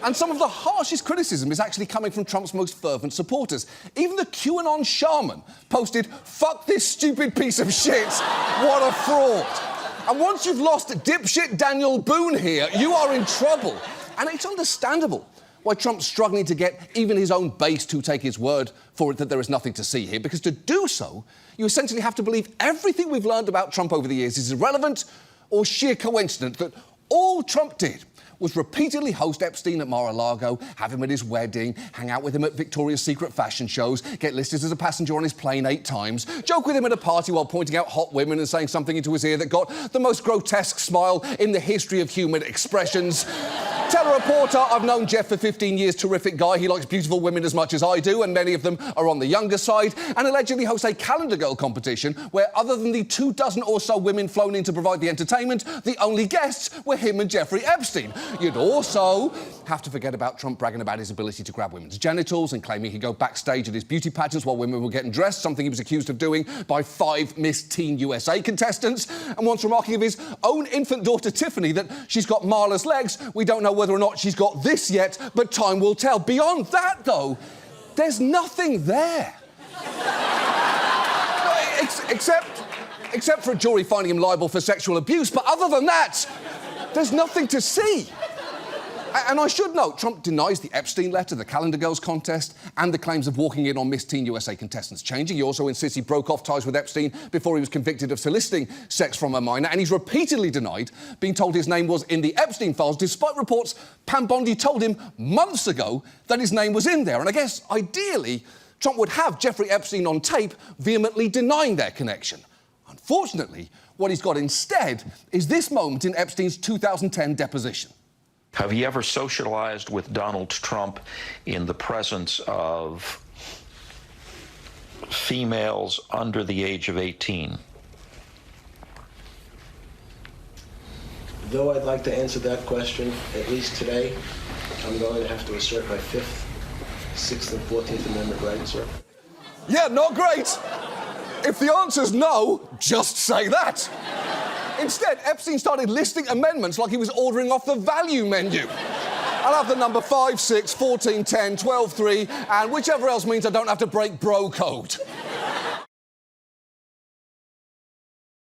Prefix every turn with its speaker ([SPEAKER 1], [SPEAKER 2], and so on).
[SPEAKER 1] And some of the harshest criticism is actually coming from Trump's most fervent supporters. Even the QAnon shaman posted, "Fuck this stupid piece of shit, what a fraud." And once you've lost dipshit Daniel Boone here, you are in trouble. And it's understandable why Trump's struggling to get even his own base to take his word for it that there is nothing to see here, because to do so, you essentially have to believe everything we've learned about Trump over the years is irrelevant or sheer coincidence, that all Trump did was repeatedly host Epstein at Mar-a-Lago, have him at his wedding, hang out with him at Victoria's Secret fashion shows, get listed as a passenger on his plane 8 times, joke with him at a party while pointing out hot women and saying something into his ear that got the most grotesque smile in the history of human expressions. Tell a reporter, "I've known Jeff for 15 years, terrific guy. He likes beautiful women as much as I do, and many of them are on the younger side," and allegedly host a calendar girl competition where, other than the 24 or so women flown in to provide the entertainment, the only guests were him and Jeffrey Epstein. You'd also have to forget about Trump bragging about his ability to grab women's genitals and claiming he'd go backstage at his beauty pageants while women were getting dressed, something he was accused of doing by 5 Miss Teen USA contestants, and once remarking of his own infant daughter Tiffany that she's got Marla's legs. We don't know whether or not she's got this yet, but time will tell. Beyond that, though, there's nothing there. Except for a jury finding him liable for sexual abuse, but other than that, there's nothing to see. And I should note, Trump denies the Epstein letter, the Calendar Girls contest, and the claims of walking in on Miss Teen USA contestants changing. He also insists he broke off ties with Epstein before he was convicted of soliciting sex from a minor, and he's repeatedly denied being told his name was in the Epstein files, despite reports Pam Bondi told him months ago that his name was in there. And I guess, ideally, Trump would have Jeffrey Epstein on tape vehemently denying their connection. Unfortunately, what he's got instead is this moment in Epstein's 2010 deposition.
[SPEAKER 2] Have you ever socialized with Donald Trump in the presence of females under the age of 18?
[SPEAKER 3] Though I'd like to answer that question, at least today, I'm going to have to assert my 5th, 6th, and 14th Amendment rights, sir.
[SPEAKER 1] Yeah, not great. If the answer's no, just say that. Instead, Epstein started listing amendments like he was ordering off the value menu. I'll have the number 5, 6, 14, 10, 12, 3, and whichever else means I don't have to break bro code.